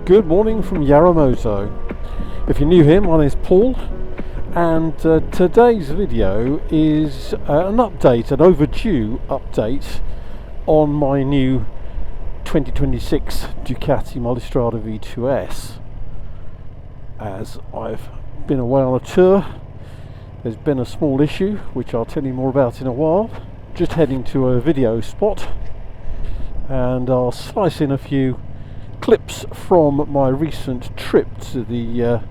Good morning from Yarro Moto. If you're new here, my name is Paul, and today's video is an update, an overdue update on my new 2026 Ducati Multistrada V2S. As I've been away on a tour, there's been a small issue which I'll tell you more about in a while. Just heading to a video spot, and I'll slice in a few clips from my recent trip to the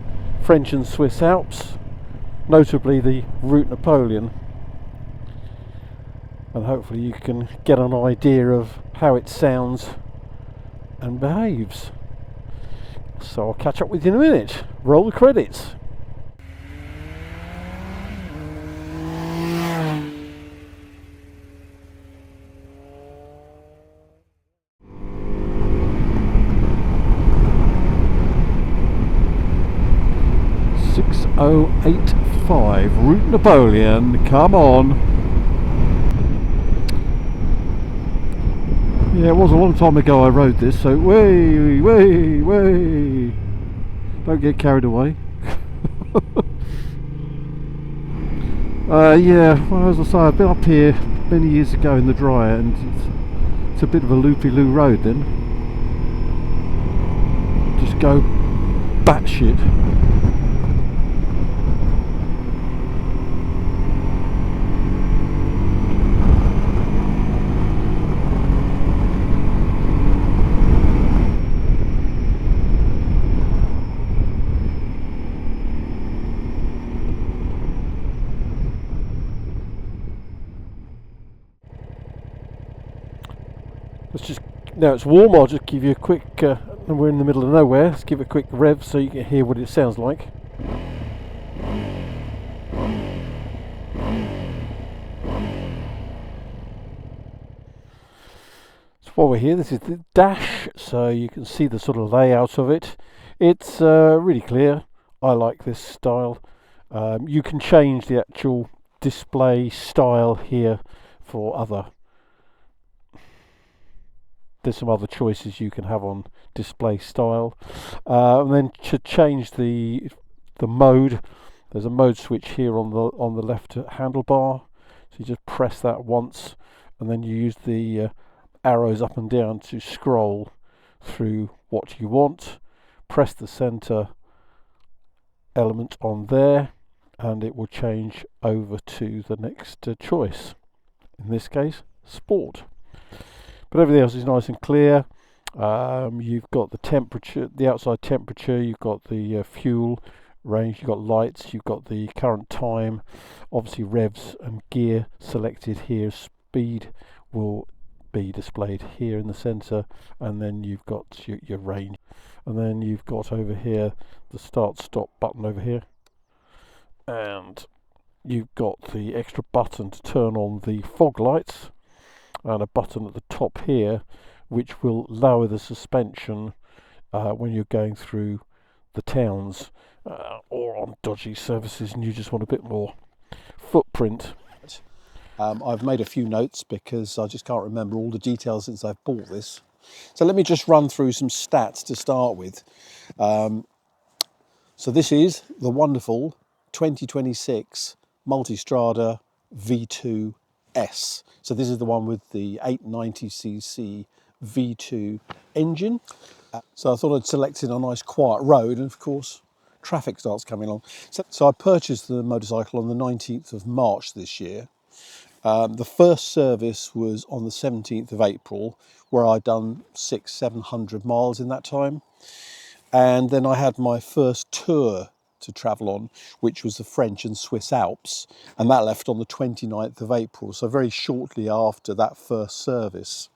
French and Swiss Alps, notably the Route Napoleon, and hopefully you can get an idea of how it sounds and behaves. So I'll catch up with you in a minute. Roll the credits. .085 Route Napoleon, come on. Yeah, it was a long time ago I rode this, so way. Don't get carried away. Yeah, well, as I say, I've been up here many years ago in the Dryer, and it's a bit of a loopy-loo road then. Just go batshit. Now it's warm, I'll just give you a quick, we're in the middle of nowhere, let's give it a quick rev so you can hear what it sounds like. So while we're here, this is the dash, so you can see the sort of layout of it. It's really clear. I like this style. You can change the actual display style here for other. There's some other choices you can have on display style, and then to change the mode, there's a mode switch here on the left handlebar. So you just press that once, and then you use the arrows up and down to scroll through what you want. Press the center element on there, and it will change over to the next choice. In this case, sport. But everything else is nice and clear. You've got the temperature, the outside temperature, you've got the fuel range, you've got lights, you've got the current time, obviously revs and gear selected here. Speed will be displayed here in the centre, and then you've got your range. And then you've got over here the start-stop button over here. And you've got the extra button to turn on the fog lights, and a button at the top here which will lower the suspension when you're going through the towns or on dodgy surfaces and you just want a bit more footprint. I've made a few notes because I just can't remember all the details since I've bought this. So let me just run through some stats to start with. So this is the wonderful 2026 Multistrada V2S. So this is the one with the 890cc V2 engine. So I thought I'd select in a nice quiet road, and of course traffic starts coming along. So I purchased the motorcycle on the 19th of March this year. The first service was on the 17th of April, where I'd done 600-700 miles in that time. And then I had my first tour to travel on, which was the French and Swiss Alps, and that left on the 29th of April, so very shortly after that first service.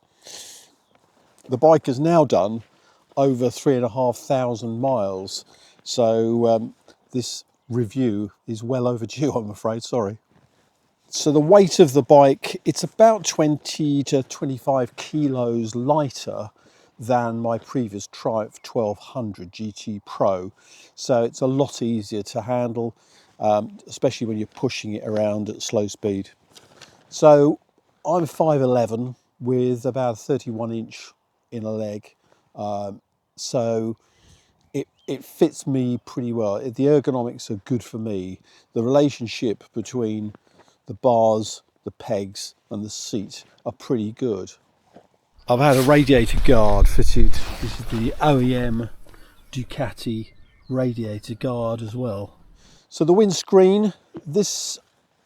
The bike has now done over 3,500 miles, so this review is well overdue, I'm afraid, sorry. So the weight of the bike, it's about 20 to 25 kilos lighter than my previous Triumph 1200 GT Pro, so it's a lot easier to handle, especially when you're pushing it around at slow speed. So I'm 5'11" with about a 31 inch inner leg, so it fits me pretty well. The ergonomics are good for me. The relationship between the bars, the pegs and the seat are pretty good. I've had a radiator guard fitted. This is the OEM Ducati radiator guard as well. So the windscreen, this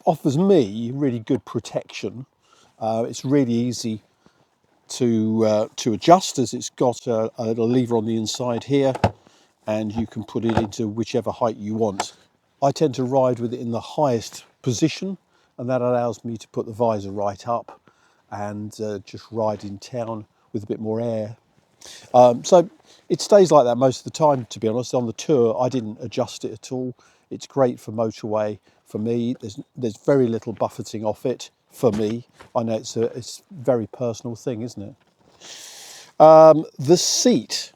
offers me really good protection. It's really easy to adjust, as it's got a little lever on the inside here, and you can put it into whichever height you want. I tend to ride with it in the highest position, and that allows me to put the visor right up and just ride in town with a bit more air. So it stays like that most of the time, to be honest. On the tour, I didn't adjust it at all. It's great for motorway for me. There's very little buffeting off it for me. I know it's a very personal thing, isn't it? The seat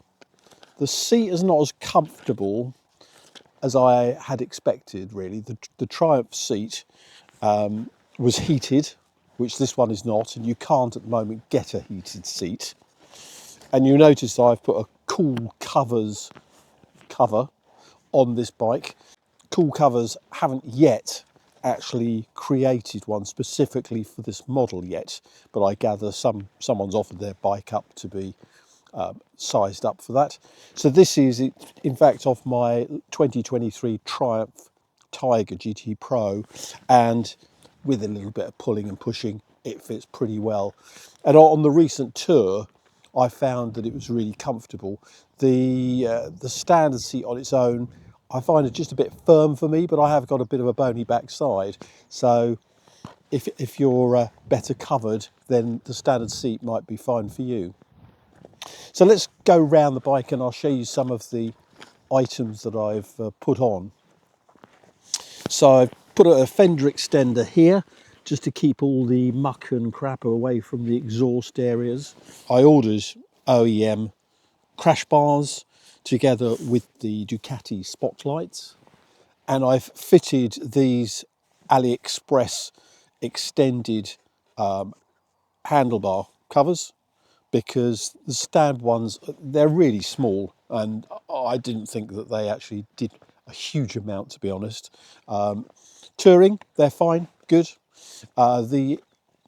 is not as comfortable as I had expected, really. The Triumph seat was heated, which this one is not, and you can't at the moment get a heated seat. And you notice I've put a cool covers cover on this bike. Cool covers haven't yet actually created one specifically for this model yet, but I gather someone's offered their bike up to be sized up for that. So this is, in fact, off my 2023 Triumph Tiger GT Pro, and with a little bit of pulling and pushing, it fits pretty well. And on the recent tour, I found that it was really comfortable. The standard seat on its own, I find it just a bit firm for me, but I have got a bit of a bony backside. So if you're better covered, then the standard seat might be fine for you. So let's go round the bike and I'll show you some of the items that I've put on. So I've put a fender extender here just to keep all the muck and crap away from the exhaust areas. I ordered OEM crash bars together with the Ducati spotlights, and I've fitted these AliExpress extended handlebar covers, because the stand ones, they're really small, and I didn't think that they actually did a huge amount, to be honest. Touring, they're fine, good. The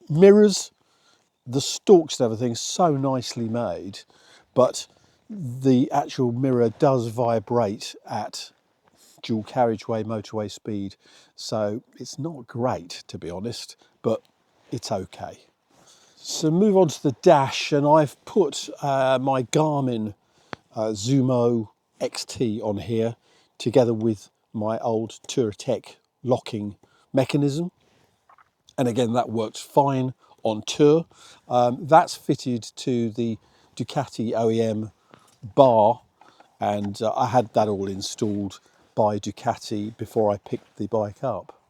mirrors, the stalks and everything, so nicely made, but the actual mirror does vibrate at dual carriageway motorway speed, so it's not great, to be honest, but it's okay. So move on to the dash, and I've put my Garmin Zumo XT on here together with my old Touratech locking mechanism, and again that works fine on tour. That's fitted to the Ducati OEM bar, and I had that all installed by Ducati before I picked the bike up.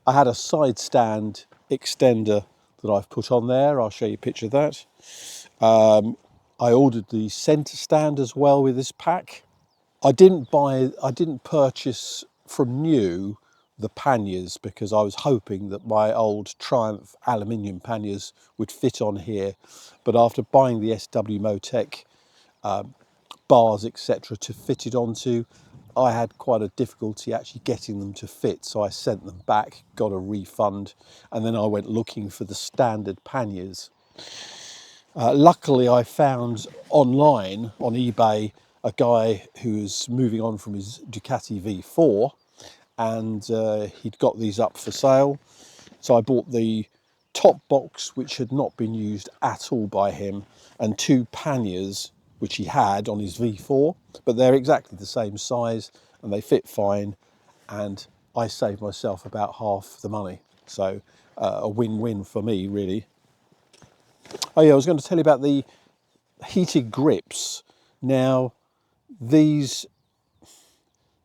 I had a side stand extender that I've put on there. I'll show you a picture of that. I ordered the centre stand as well with this pack. I didn't purchase from new the panniers, because I was hoping that my old Triumph aluminium panniers would fit on here, but after buying the SW Motec bars etc to fit it onto, I had quite a difficulty actually getting them to fit, so I sent them back, got a refund, and then I went looking for the standard panniers. Luckily I found online on eBay a guy who was moving on from his Ducati V4, and he'd got these up for sale. So I bought the top box, which had not been used at all by him, and two panniers which he had on his V4, but they're exactly the same size and they fit fine, and I saved myself about half the money. So a win-win for me, really. Oh yeah, I was going to tell you about the heated grips. Now, these,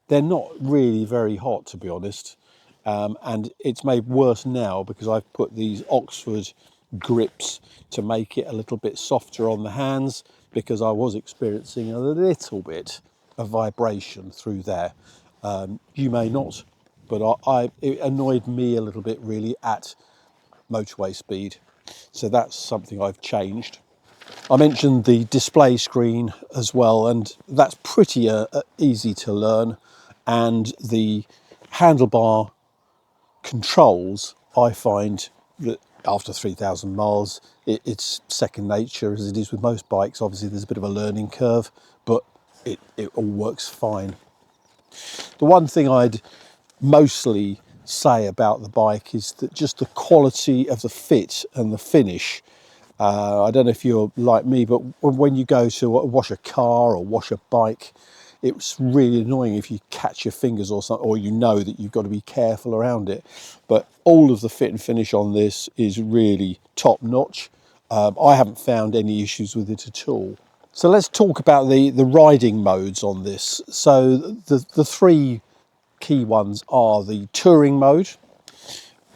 they're not really very hot, to be honest, and it's made worse now because I've put these Oxford grips to make it a little bit softer on the hands, because I was experiencing a little bit of vibration through there. You may not, but it annoyed me a little bit really at motorway speed. So that's something I've changed. I mentioned the display screen as well, and that's pretty easy to learn. And the handlebar controls, I find that after 3,000 miles, it's second nature, as it is with most bikes. Obviously, there's a bit of a learning curve, but it all works fine. The one thing I'd mostly say about the bike is that just the quality of the fit and the finish. I don't know if you're like me, but when you go to wash a car or wash a bike, it's really annoying if you catch your fingers or something, or you know that you've got to be careful around it. But all of the fit and finish on this is really top notch. I haven't found any issues with it at all. So let's talk about the riding modes on this. So the three key ones are the touring mode,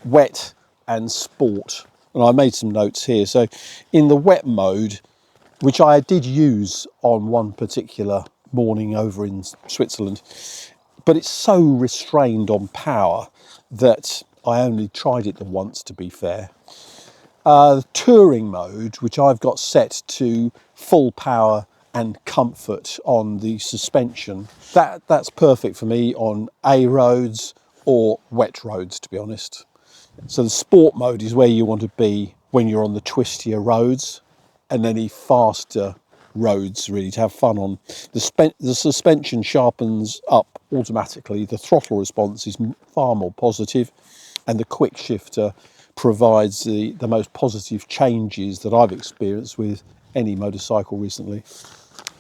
wet and sport. And I made some notes here. So in the wet mode, which I did use on one particular morning over in Switzerland, but it's so restrained on power that I only tried it once, to be fair. The touring mode, which I've got set to full power and comfort on the suspension, that's perfect for me on A roads or wet roads, to be honest. So the sport mode is where you want to be when you're on the twistier roads and any faster roads, really, to have fun on. The suspension sharpens up automatically, the throttle response is far more positive, and the quick shifter provides the most positive changes that I've experienced with any motorcycle recently.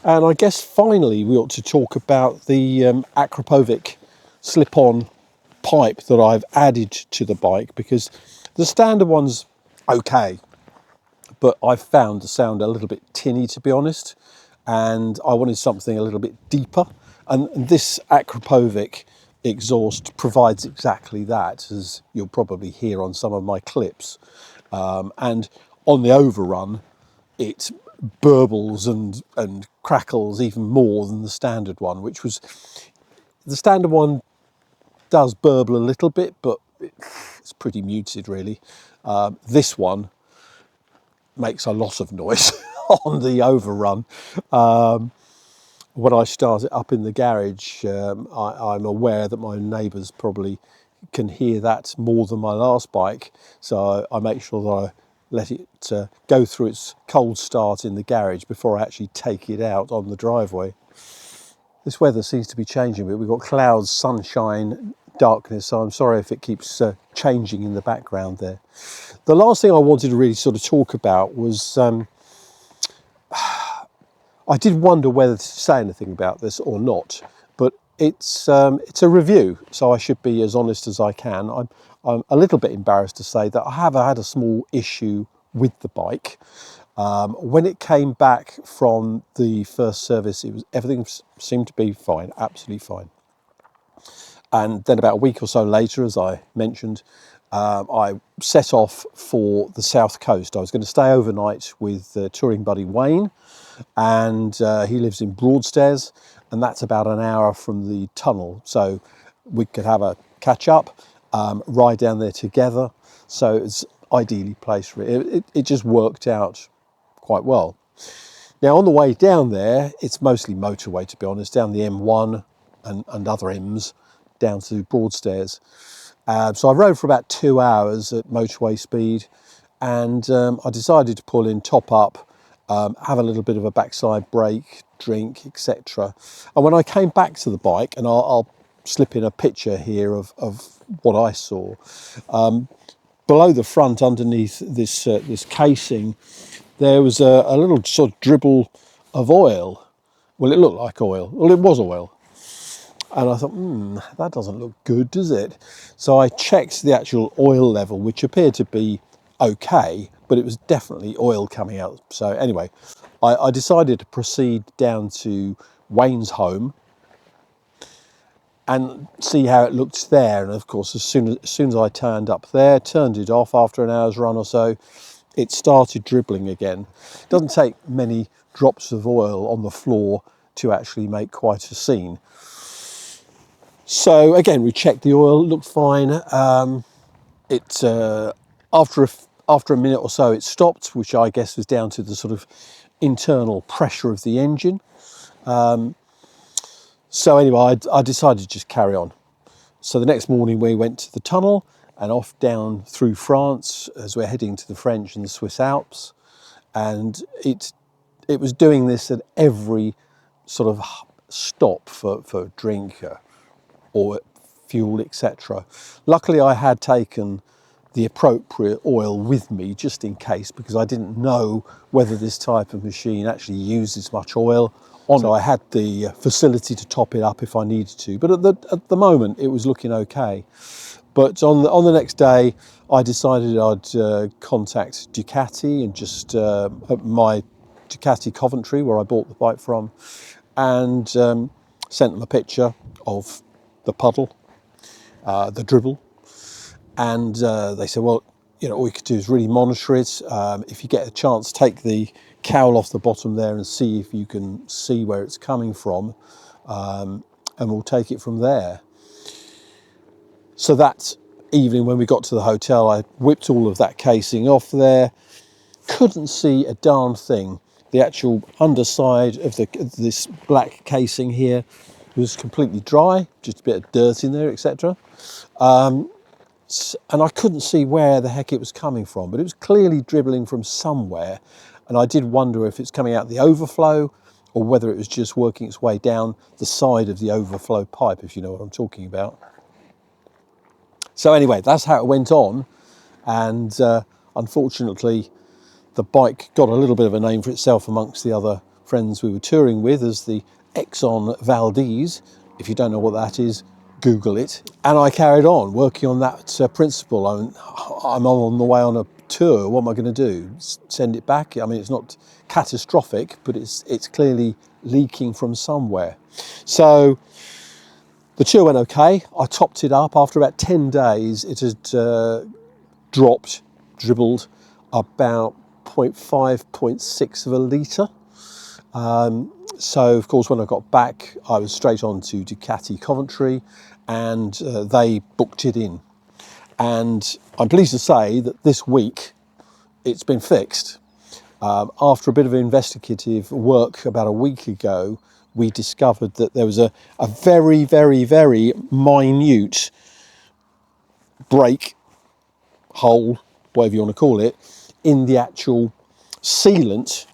And I guess finally we ought to talk about the Akrapovič slip-on pipe that I've added to the bike, because the standard one's okay, but I've found the sound a little bit tinny, to be honest, and I wanted something a little bit deeper, and this Akrapovič exhaust provides exactly that, as you'll probably hear on some of my clips. And on the overrun, it burbles and crackles even more than the standard one, which was, the standard one does burble a little bit, but it's pretty muted, really. This one makes a lot of noise on the overrun. When I start it up in the garage, I'm aware that my neighbours probably can hear that more than my last bike, so I make sure that I let it go through its cold start in the garage before I actually take it out on the driveway. This weather seems to be changing a bit. We've got clouds, sunshine, darkness, so I'm sorry if it keeps changing in the background there. The last thing I wanted to really sort of talk about was I did wonder whether to say anything about this or not, but it's a review, so I should be as honest as I can. I'm a little bit embarrassed to say that I have had a small issue with the bike. When it came back from the first service, everything seemed to be fine, absolutely fine. And then about a week or so later, as I mentioned, I set off for the south coast. I was going to stay overnight with touring buddy Wayne, and he lives in Broadstairs, and that's about an hour from the tunnel. So we could have a catch up, ride down there together. So it's ideally placed for it. It just worked out quite well. Now on the way down there, it's mostly motorway, to be honest, down the M1 and other M's down to Broadstairs. So I rode for about 2 hours at motorway speed, and I decided to pull in, top up, have a little bit of a backside break, drink, etc. And when I came back to the bike, and I'll slip in a picture here of what I saw, below the front, underneath this casing, there was a little sort of dribble of oil. Well, it looked like oil. Well, it was oil. And I thought, that doesn't look good, does it? So I checked the actual oil level, which appeared to be okay, but it was definitely oil coming out. So anyway, I decided to proceed down to Wayne's home and see how it looked there. And of course, as soon as I turned up there, turned it off after an hour's run or so, it started dribbling again. It doesn't take many drops of oil on the floor to actually make quite a scene. So again, we checked the oil, looked fine. After After a minute or so it stopped, which I guess was down to the sort of internal pressure of the engine. So anyway, I decided to just carry on. So the next morning we went to the tunnel and off down through France as we're heading to the French and the Swiss Alps. And it was doing this at every sort of stop for drink or fuel, etc. Luckily I had taken the appropriate oil with me just in case, because I didn't know whether this type of machine actually uses much oil. So I had the facility to top it up if I needed to, but at the moment it was looking okay. But on the next day I decided I'd contact Ducati and just at my Ducati Coventry, where I bought the bike from, and sent them a picture of the puddle, the dribble, and they said, well, you know, all you could do is really monitor it. If you get a chance, take the cowl off the bottom there and see if you can see where it's coming from, and we'll take it from there. So that evening when we got to the hotel, I whipped all of that casing off there. Couldn't see a darn thing. The actual underside of this black casing here was completely dry, just a bit of dirt in there, etc. And I couldn't see where the heck it was coming from, but it was clearly dribbling from somewhere. And I did wonder if it's coming out the overflow or whether it was just working its way down the side of the overflow pipe, if you know what I'm talking about. So anyway, that's how it went on. And unfortunately, the bike got a little bit of a name for itself amongst the other friends we were touring with as the Exxon Valdez. If you don't know what that is, Google it. And I carried on working on that principle. I'm on the way on a tour. What am I going to do? Send it back? I mean, it's not catastrophic, but it's clearly leaking from somewhere. So the tour went okay. I topped it up. After about 10 days, it had dribbled about 0.5, 0.6 of a litre. So, of course, when I got back, I was straight on to Ducati Coventry, and they booked it in. And I'm pleased to say that this week it's been fixed. After a bit of investigative work about a week ago, we discovered that there was a very, very, very minute break hole, whatever you want to call it, in the actual sealant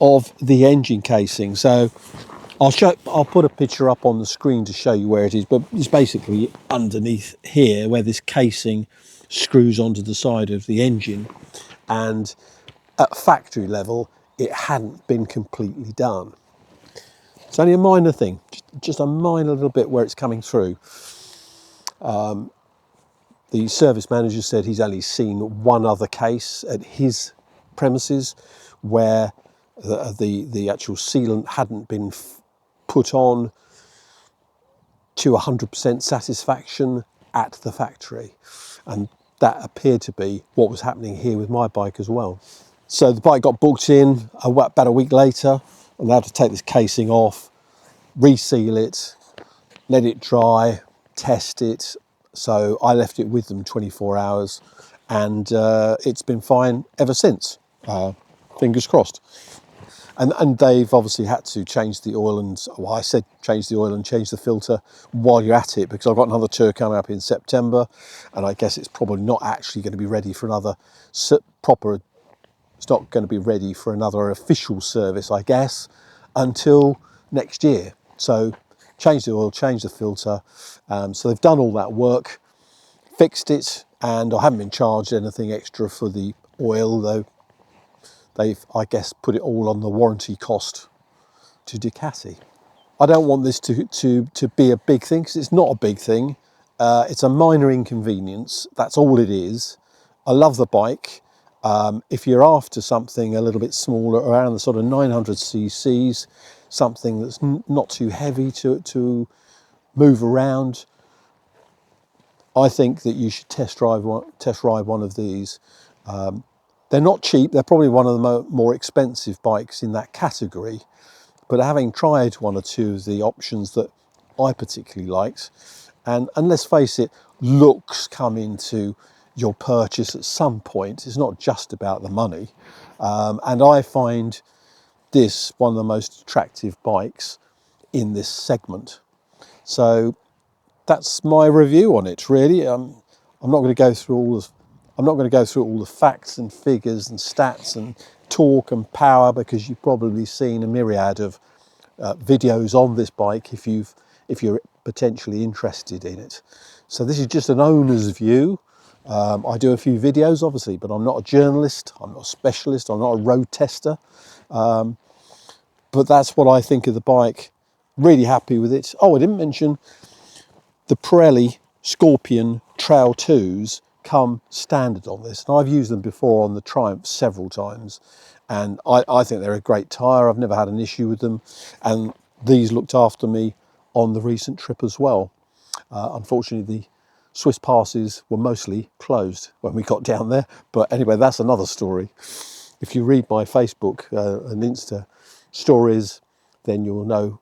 of the engine casing. So I'll put a picture up on the screen to show you where it is, but it's basically underneath here where this casing screws onto the side of the engine, and at factory level it hadn't been completely done. It's only a minor thing, just a minor little bit where it's coming through. The service manager said he's only seen one other case at his premises where the actual sealant hadn't been put on to 100% satisfaction at the factory, and that appeared to be what was happening here with my bike as well. So the bike got booked in about a week later, and I had to take this casing off, reseal it, let it dry, test it. So I left it with them 24 hours, and it's been fine ever since. Fingers crossed. And they've obviously had to change the oil I said change the oil and change the filter while you're at it, because I've got another tour coming up in September, and I guess it's probably not actually going to be ready for another it's not going to be ready for another official service, I guess, until next year. So change the oil, change the filter. So they've done all that work, fixed it, and I haven't been charged anything extra for the oil, though they've, I guess, put it all on the warranty cost to Ducati. I don't want this to be a big thing, because it's not a big thing. It's a minor inconvenience. That's all it is. I love the bike. If you're after something a little bit smaller, around the sort of 900 cc's, something that's not too heavy to move around, I think that you should test ride one of these. They're not cheap. They're probably one of the more expensive bikes in that category. But having tried one or two of the options that I particularly liked, and let's face it, looks come into you'll purchase at some point. It's not just about the money. And I find this one of the most attractive bikes in this segment. So that's my review on it, really. I'm not going to go through all the facts and figures and stats and torque and power, because you've probably seen a myriad of videos on this bike if you're potentially interested in it. So this is just an owner's view. I do a few videos, obviously, but I'm not a journalist, I'm not a specialist, I'm not a road tester. But that's what I think of the bike. Really happy with it. Oh, I didn't mention the Pirelli Scorpion Trail 2s come standard on this. And I've used them before on the Triumph several times. And I think they're a great tyre. I've never had an issue with them. And these looked after me on the recent trip as well. Unfortunately, the Swiss passes were mostly closed when we got down there. But anyway, that's another story. If you read my Facebook and Insta stories, then you'll know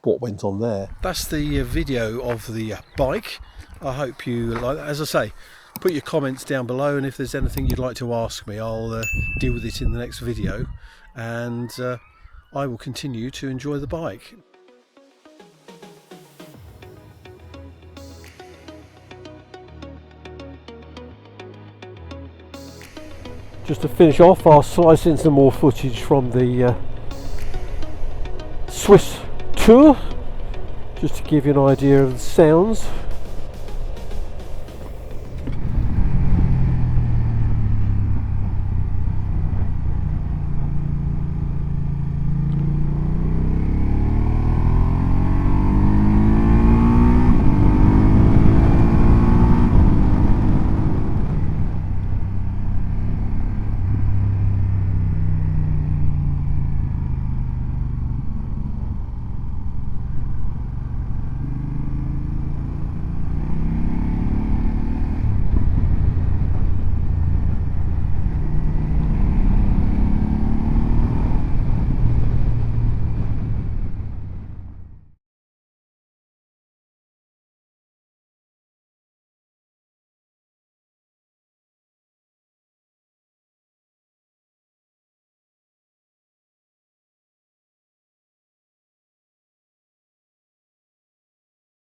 what went on there. That's the video of the bike. I hope you like that. As I say, put your comments down below, and if there's anything you'd like to ask me, I'll deal with it in the next video, and I will continue to enjoy the bike. Just to finish off, I'll slice in some more footage from the Swiss tour, just to give you an idea of the sounds.